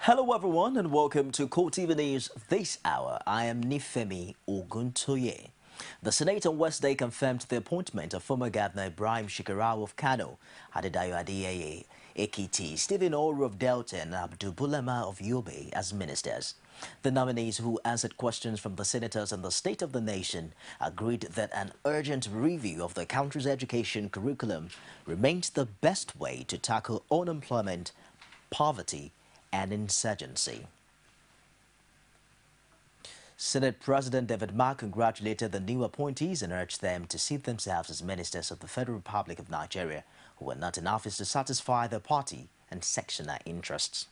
Hello everyone and welcome to CoreTV News this hour. I am Nifemi Oguntoye. The Senate on Wednesday confirmed the appointment of former Governor Ibrahim Shekarau of Kano, Adedayo Adeyeye Ekiti, Stephen Oru of Delta and Abdul Bulama of Yobe as ministers. The nominees who answered questions from the senators on the state of the nation agreed that an urgent review of the country's education curriculum remains the best way to tackle unemployment, poverty, and insurgency. Senate President David Mark congratulated the new appointees and urged them to see themselves as ministers of the Federal Republic of Nigeria who are not in office to satisfy their party and sectional interests.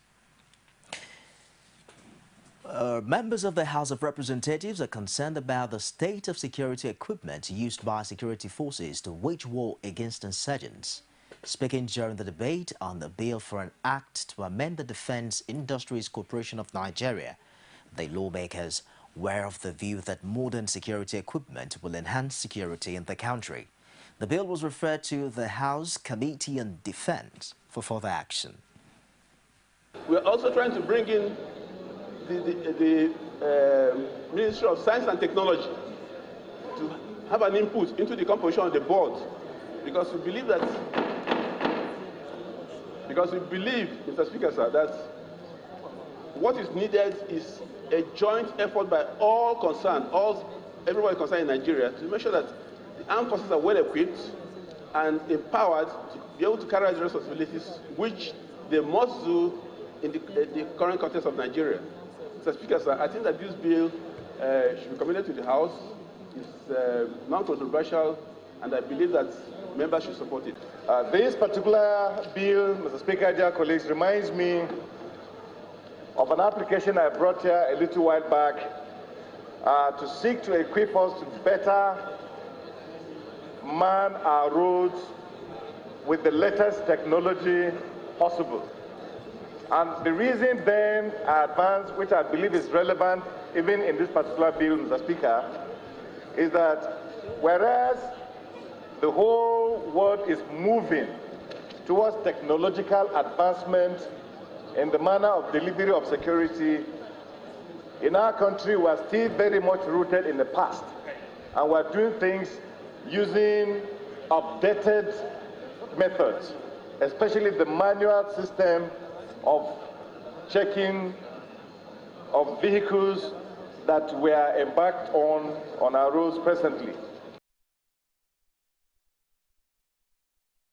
Members of the House of Representatives are concerned about the state of security equipment used by security forces to wage war against insurgents. Speaking during the debate on the bill for an act to amend the Defense Industries Corporation of Nigeria, the lawmakers were of the view that modern security equipment will enhance security in the country. The bill was referred to the House Committee on Defense for further action. We are also trying to bring in the Ministry of Science and Technology to have an input into the composition of the board, because we believe that, Mr. Speaker, sir, that what is needed is a joint effort by all concerned, everybody concerned in Nigeria, to make sure that the armed forces are well equipped and empowered to be able to carry out the responsibilities which they must do in the current context of Nigeria. Mr. Speaker, sir, I think that this bill should be committed to the House. It's non-controversial, and I believe that members should support it. This particular bill, Mr. Speaker, dear colleagues, reminds me of an application I brought here a little while back to seek to equip us to better man our roads with the latest technology possible. And the reason then I advance, which I believe is relevant even in this particular bill, Mr. Speaker, is that whereas the whole world is moving towards technological advancement in the manner of delivery of security, in our country we are still very much rooted in the past, and we're doing things using updated methods, especially the manual system of checking of vehicles that we are embarked on our roads presently.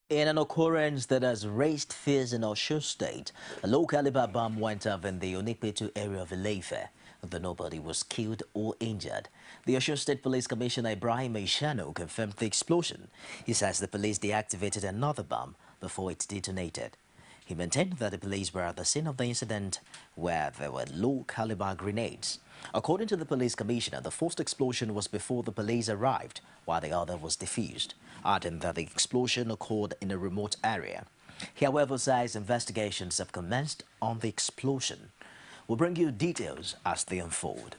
In an occurrence that has raised fears in Osun State, a low-caliber bomb went off in the Onipetu area of Ile-Ife. Though nobody was killed or injured. The Osun State Police Commissioner Ibrahim Ishano confirmed the explosion. He says the police deactivated another bomb before it detonated. He maintained that the police were at the scene of the incident where there were low-caliber grenades. According to the police commissioner, the first explosion was before the police arrived, while the other was defused, adding that the explosion occurred in a remote area. He, however, says investigations have commenced on the explosion. We'll bring you details as they unfold.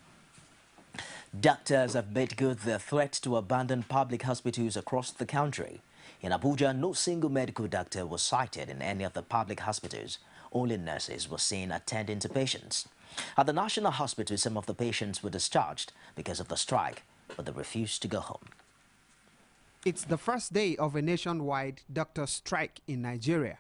Doctors have made good their threat to abandon public hospitals across the country. In Abuja, no single medical doctor was cited in any of the public hospitals. Only nurses were seen attending to patients. At the National Hospital, some of the patients were discharged because of the strike, but they refused to go home. It's the first day of a nationwide doctor strike in Nigeria.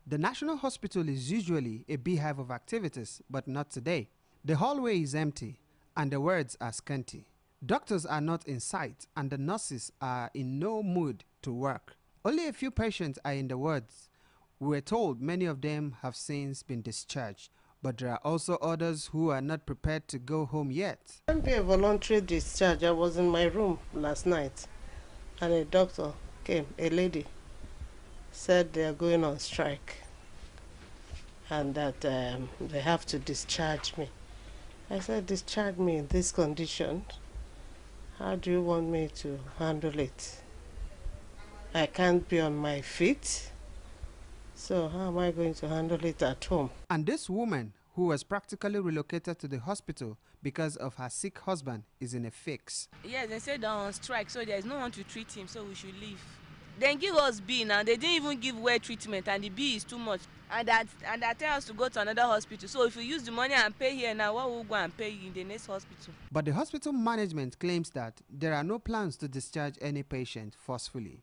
The National Hospital is usually a beehive of activities, but not today. The hallway is empty and the words are scanty. Doctors are not in sight and the nurses are in no mood to work. Only a few patients are in the wards. We were told many of them have since been discharged, but there are also others who are not prepared to go home yet. It can't be a voluntary discharge. I was in my room last night and a doctor came, a lady, said they are going on strike and that they have to discharge me. I said, discharge me in this condition? How do you want me to handle it? I can't be on my feet, so how am I going to handle it at home? And this woman, who was practically relocated to the hospital because of her sick husband, is in a fix. Yes, they said they're on strike, so there is no one to treat him, so we should leave. Then give us bill now. They didn't even give well treatment, and the bill is too much. And that tell us to go to another hospital. So if you use the money and pay here now, what will go and pay you in the next hospital? But the hospital management claims that there are no plans to discharge any patient forcefully.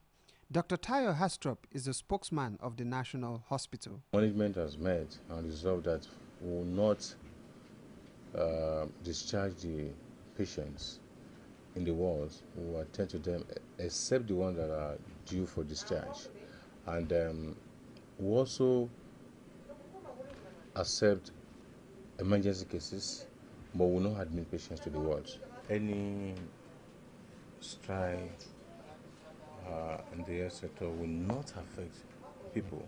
Dr. Tayo Hastrop is the spokesman of the National Hospital. Management has met and resolved that we will not discharge the patients in the wards. We will attend to them except the ones that are due for discharge. And we also accept emergency cases, but we will not admit patients to the wards. Any strike in the health sector will not affect people,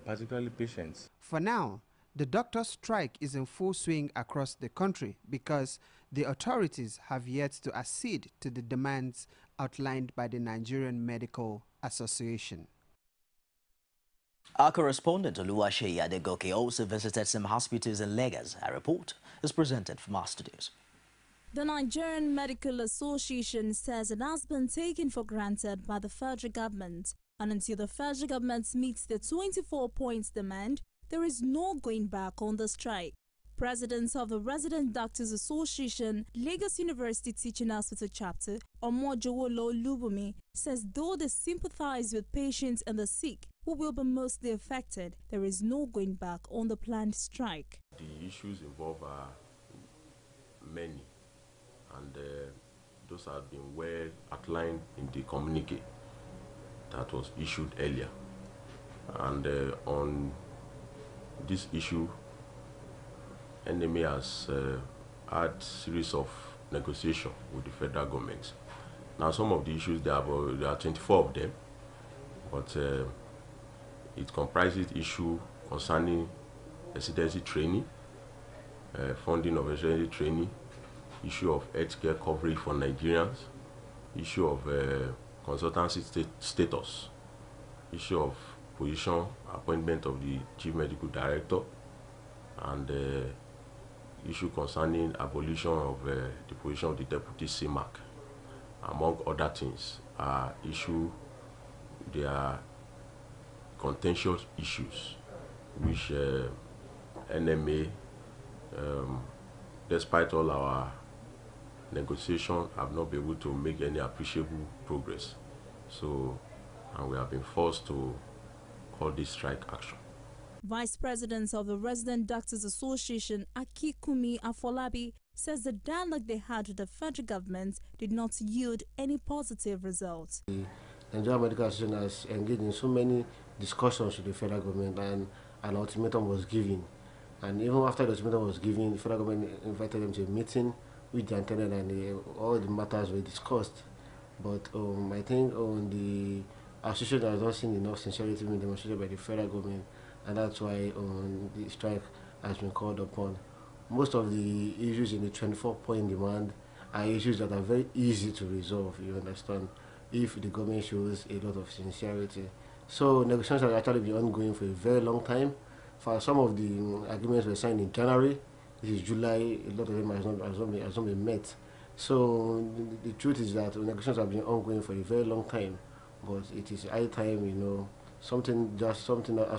particularly patients. For now, the doctor strike is in full swing across the country because the authorities have yet to accede to the demands outlined by the Nigerian Medical Association. Our correspondent Oluwaseyi Adegoke also visited some hospitals in Lagos. Our report is presented from our studios. The Nigerian Medical Association says it has been taken for granted by the federal government, and until the federal government meets the 24 points demand, there is no going back on the strike. President of the Resident Doctors Association, Lagos University Teaching Hospital Chapter, Omojowolo Lubumi, says though they sympathize with patients and the sick who will be mostly affected, there is no going back on the planned strike. The issues involved are many, and those have been well outlined in the communique that was issued earlier. And on this issue, NMA has had series of negotiations with the federal government. Now, some of the issues, there are 24 of them, but it comprises issue concerning residency training, funding of residency training, issue of healthcare coverage for Nigerians, issue of consultancy status, issue of position appointment of the chief medical director, and issue concerning abolition of the position of the deputy CMAC, among other things. They are contentious issues which NMA, despite all our negotiations, have not been able to make any appreciable progress. So, and we have been forced to call this strike action. Vice President of the Resident Doctors Association, Akikumi Afolabi, says the dialogue they had with the federal government did not yield any positive results. The Nigerian Medical Association has engaged in so many discussions with the federal government, and an ultimatum was given. And even after the ultimatum was given, the federal government invited them to a meeting with the attendant, and all the matters were discussed. But I think the association has not seen enough sincerity being demonstrated by the federal government, and that's why the strike has been called upon. Most of the issues in the 24-point demand are issues that are very easy to resolve, you understand, if the government shows a lot of sincerity. So negotiations have actually been ongoing for a very long time. For some of the agreements were signed in January, this is July, a lot of them has not been met. So the truth is that negotiations have been ongoing for a very long time, but it is high time, something that has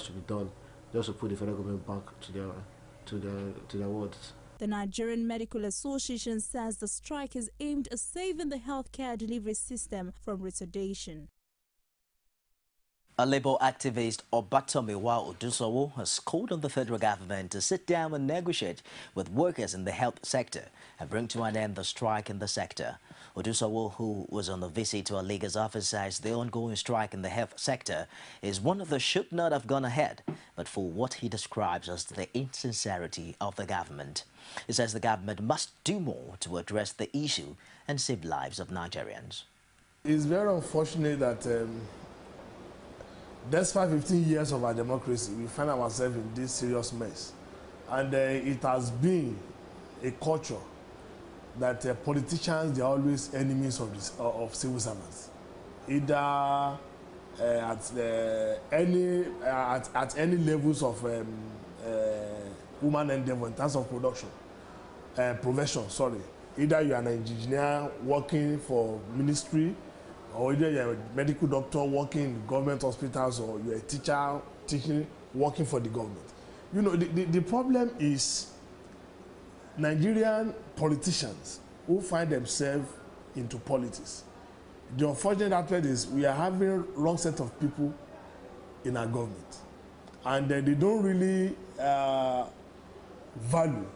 to be done just to put the federal government back to their words. The Nigerian Medical Association says the strike is aimed at saving the healthcare delivery system from retardation. A Labour activist, Obatomiwa Odusowo, has called on the federal government to sit down and negotiate with workers in the health sector and bring to an end the strike in the sector. Odusowo, who was on a visit to a Lagos office, says the ongoing strike in the health sector is one that should not have gone ahead, but for what he describes as the insincerity of the government. He says the government must do more to address the issue and save lives of Nigerians. It's very unfortunate that despite 15 years of our democracy, we find ourselves in this serious mess. And it has been a culture that politicians, they are always enemies of civil servants. Either at any levels of human endeavor in terms of profession. Either you are an engineer working for ministry, or either you're a medical doctor working in government hospitals, or you're a teacher teaching, working for the government. You know, the problem is Nigerian politicians who find themselves into politics. The unfortunate aspect is we are having wrong set of people in our government, and they don't really value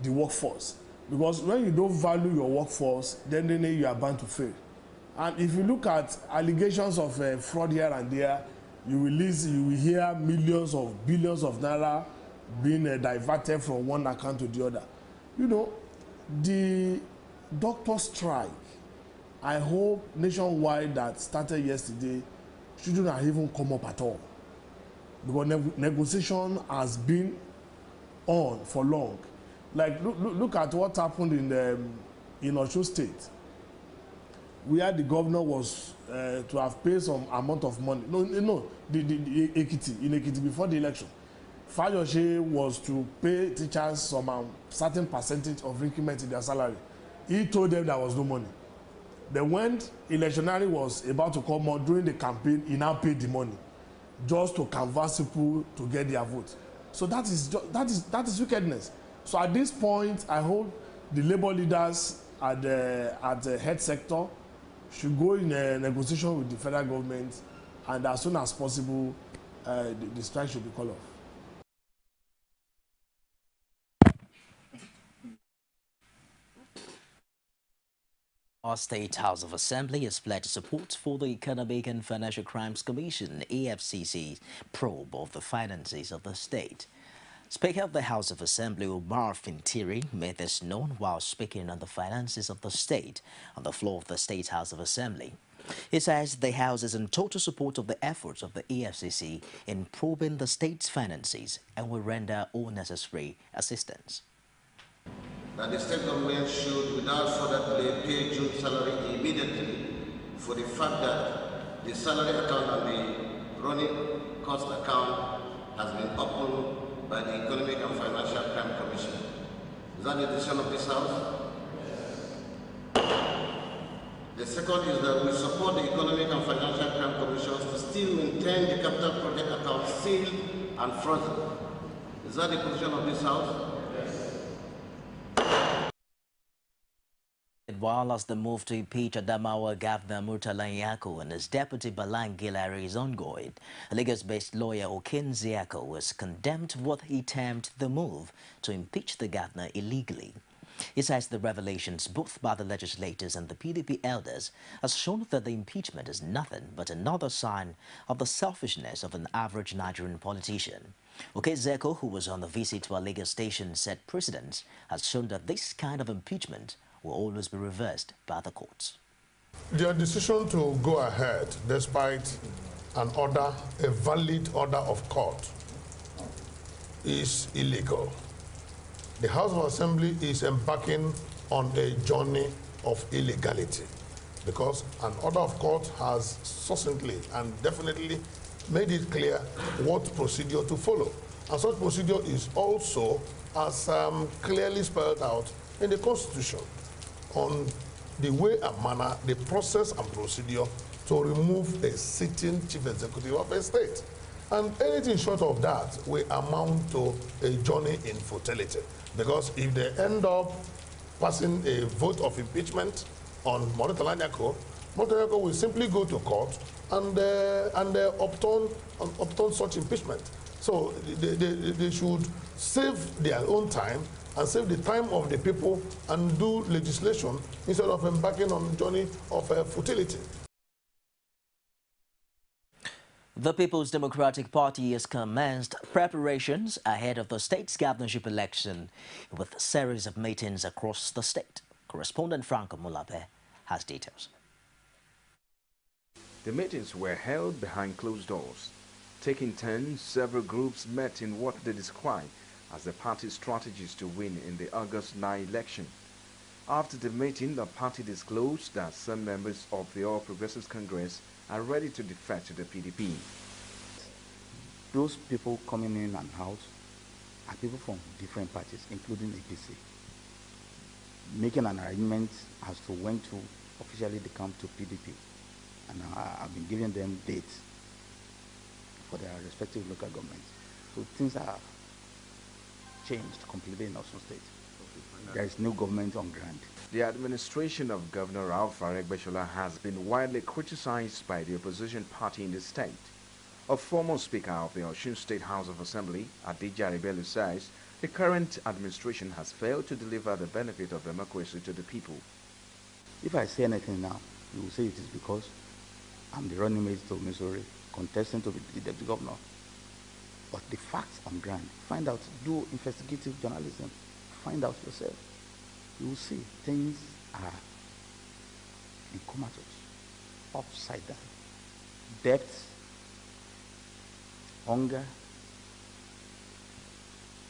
the workforce, because when you don't value your workforce, then you are bound to fail. And if you look at allegations of fraud here and there, you will hear millions of billions of naira being diverted from one account to the other. You know, the doctor strike, I hope nationwide, that started yesterday, shouldn't have even come up at all, because negotiation has been on for long. Like look at what happened in Osun State, where the governor was to have paid some amount of money. The Ekiti before the election. Fayose was to pay teachers some certain percentage of increment in their salary. He told them there was no money. Then when electionary was about to come out during the campaign, he now paid the money just to canvass people to get their vote. So that is wickedness. So at this point, I hope the labor leaders at the head sector should go in a negotiation with the federal government, and as soon as possible, the strike should be called off. Our State House of Assembly has pledged support for the Economic and Financial Crimes Commission, EFCC, probe of the finances of the state. Speaker of the House of Assembly, Umar Fintiri, made this known while speaking on the finances of the state on the floor of the State House of Assembly. He says the House is in total support of the efforts of the EFCC in probing the state's finances and will render all necessary assistance. That the state government should, without further delay, pay June salary immediately, for the fact that the salary account and the running cost account has been opened by the Economic and Financial Crime Commission. Is that the decision of this House? The second is that we support the Economic and Financial Crime Commission to still maintain the capital project account sealed and frozen. Is that the position of this House? While as the move to impeach Adamawa Governor Murtala Nyako and his deputy Balang Gilari is ongoing, Lagos-based lawyer Okin Ziako has condemned what he termed the move to impeach the governor illegally. He says the revelations both by the legislators and the PDP elders has shown that the impeachment is nothing but another sign of the selfishness of an average Nigerian politician. Okin Ziako, who was on a visit to a Lagos station, said precedent has shown that this kind of impeachment will always be reversed by the courts. Their decision to go ahead, despite an order, a valid order of court, is illegal. The House of Assembly is embarking on a journey of illegality because an order of court has succinctly and definitely made it clear what procedure to follow. And such procedure is also as clearly spelled out in the Constitution on the way and manner, the process and procedure to remove a sitting chief executive of a state. And anything short of that will amount to a journey in futility. Because if they end up passing a vote of impeachment on Murtala Nyako, Murtala Nyako will simply go to court and upturn such impeachment. So they should save their own time and save the time of the people and do legislation instead of embarking on a journey of futility. The People's Democratic Party has commenced preparations ahead of the state's governorship election with a series of meetings across the state. Correspondent Franco Mulape has details. The meetings were held behind closed doors. Taking turns, several groups met in what they describe as the party's strategies to win in the August 9 election. After the meeting, the party disclosed that some members of the All Progressives Congress are ready to defect to the PDP. Those people coming in and out are people from different parties, including APC, making an arrangement as to when to officially they come to PDP. And I've been giving them dates for their respective local governments. So things are changed completely in Osun State. There is no government on ground. The administration of Governor Alpha Regbeshola has been widely criticized by the opposition party in the state. A former speaker of the Osun State House of Assembly, Adija Rebelu, says the current administration has failed to deliver the benefit of democracy to the people. If I say anything now, you will say it is because I'm the running mate to Missouri, contesting to be the deputy governor. But the facts on ground, find out, do investigative journalism, find out yourself. You will see things are in comatose, upside down. Debt, hunger.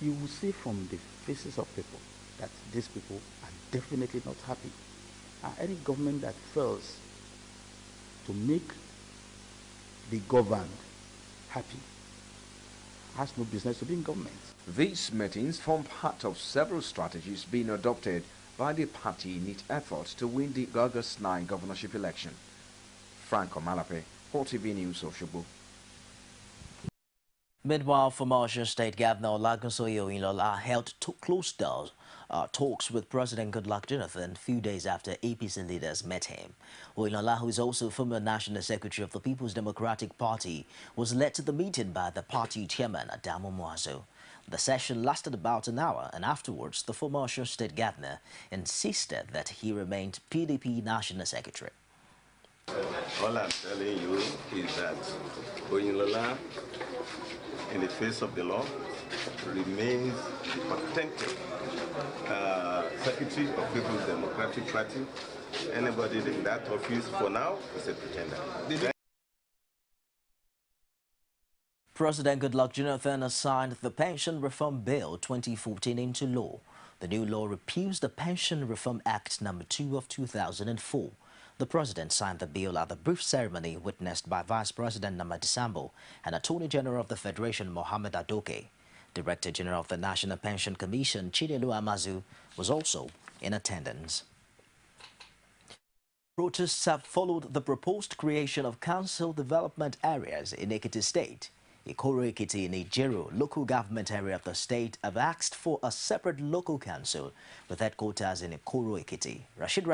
You will see from the faces of people that these people are definitely not happy. Any government that fails to make the governed happy has no business to be in government. These meetings form part of several strategies being adopted by the party in its efforts to win the August 9 governorship election. Franco Malape, CoreTV News, Osogbo. Meanwhile, former Osun State Governor Olagunsoye Oyinlola held closed doors talks with President Goodluck Jonathan a few days after APC leaders met him. Oyinlola, who is also former National Secretary of the People's Democratic Party, was led to the meeting by the party chairman, Adamu Muazu. The session lasted about an hour, and afterwards, the former Osun State Governor insisted that he remained PDP National Secretary. All I'm telling you is that Oyinlola, in the face of the law, remains authentic Secretary of People's Democratic Party. Anybody in that office for now is a pretender. President Goodluck Jonathan has signed the Pension Reform Bill 2014 into law. The new law repeals the Pension Reform Act No. 2 of 2004. The president signed the bill at the brief ceremony witnessed by Vice President Namadi Sambo and Attorney General of the Federation Mohammed Adoke. Director General of the National Pension Commission Chinelu Amazu was also in attendance. Protests have followed the proposed creation of council development areas in Ekiti State. Ikoro Ekiti in Ijero local government area of the state have asked for a separate local council with headquarters in Ikoro Ekiti. Rashid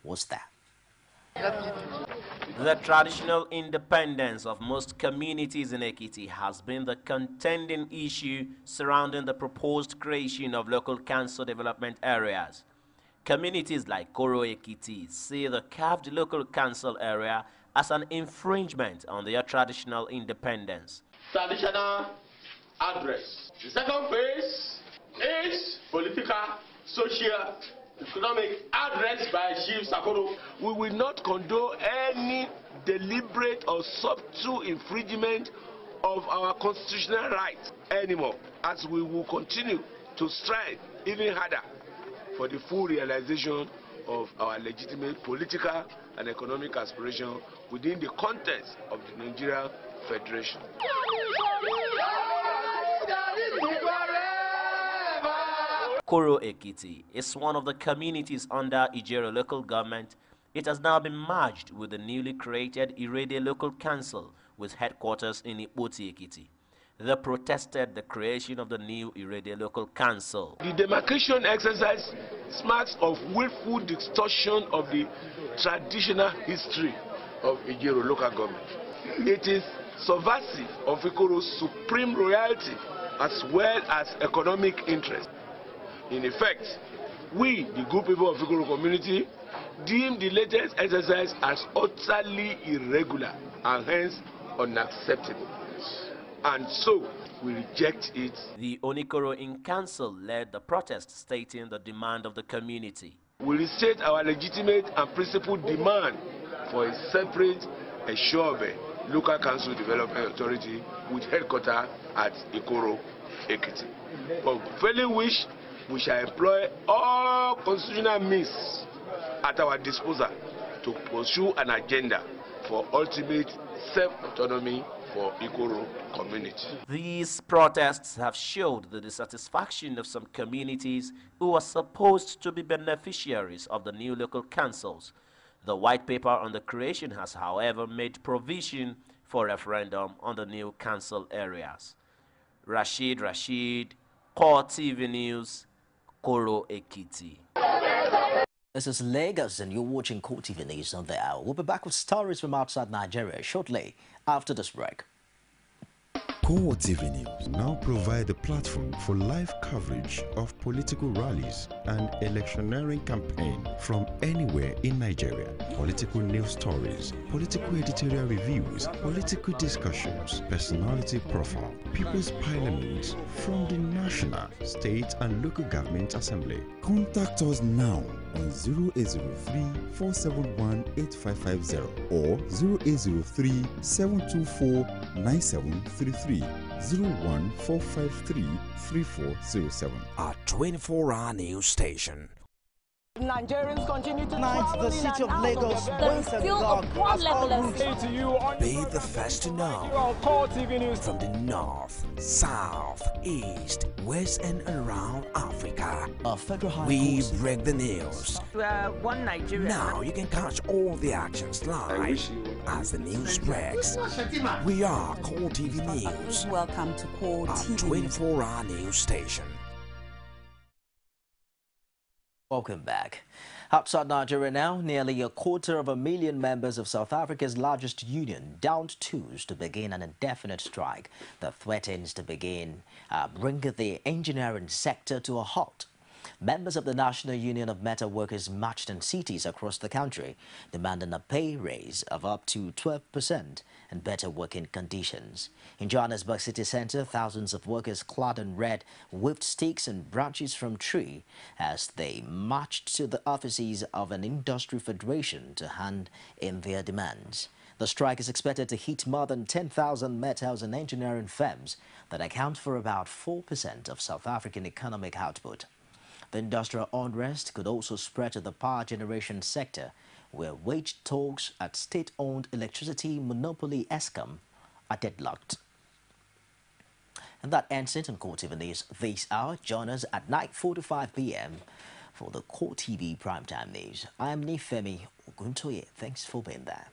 was there. The traditional independence of most communities in Ekiti has been the contending issue surrounding the proposed creation of local council development areas. Communities like Koro Ekiti see the carved local council area as an infringement on their traditional independence. Traditional address. The second phase is political, social, economic address by Chief Sakoro. We will not condone any deliberate or subtle infringement of our constitutional rights anymore, as we will continue to strive even harder for the full realization of our legitimate political and economic aspirations within the context of the Nigerian Federation. Koro Ekiti is one of the communities under Ijero local government. It has now been merged with the newly created Irede local council with headquarters in Ipoti Ekiti. They protested the creation of the new Irede local council. The demarcation exercise smacks of willful distortion of the traditional history of Ijero local government. It is subversive of Ikoro's supreme royalty as well as economic interest. In effect, we, the good people of Ikoro community, deem the latest exercise as utterly irregular and hence unacceptable. And so, we reject it. The Onikoro in council led the protest, stating the demand of the community. We restate our legitimate and principled demand for a separate Eshobe local council development authority with headquarters at Ikoro Ekiti. But failing which, we shall employ all constitutional means at our disposal to pursue an agenda for ultimate self-autonomy for Ikoro community. These protests have showed the dissatisfaction of some communities who are supposed to be beneficiaries of the new local councils. The white paper on the creation has, however, made provision for referendum on the new council areas. Rashid, CoreTV News, Koro Ekiti. This is Lagos, and you're watching CoreTV News on the hour. We'll be back with stories from outside Nigeria shortly after this break. CoreTV News now provide a platform for live coverage of political rallies and electioneering campaign from anywhere in Nigeria. Political news stories, political editorial reviews, political discussions, personality profile, people's parliament from the national, state and local government assembly. Contact us now on 0803-471-8550 or 0803-724-9733. 01453-3407. Our 24-hour news station. Nigerians continue to travel the city of Lagos. There is still a poor level of be the first to know from the north, south, east, west and around Africa. We break the news. One Nigeria. Now you can catch all the actions live as the news breaks. We are CoreTV News. Welcome to CoreTV. Our 24-hour news station. Welcome back. Outside Nigeria now, nearly 250,000 members of South Africa's largest union downed tools to begin an indefinite strike that threatens to bring the engineering sector to a halt. Members of the National Union of Metal Workers marched in cities across the country, demanding a pay raise of up to 12% and better working conditions. In Johannesburg city centre, thousands of workers clad in red waved sticks and branches from tree as they marched to the offices of an industry federation to hand in their demands. The strike is expected to hit more than 10,000 metals and engineering firms that account for about 4% of South African economic output. The industrial unrest could also spread to the power generation sector, where wage talks at state-owned electricity monopoly Eskom are deadlocked. And that ends it on CoreTV News this hour. Join us at 9:45 p.m. for the CoreTV Primetime News. I am Nifemi Oguntoye. Thanks for being there.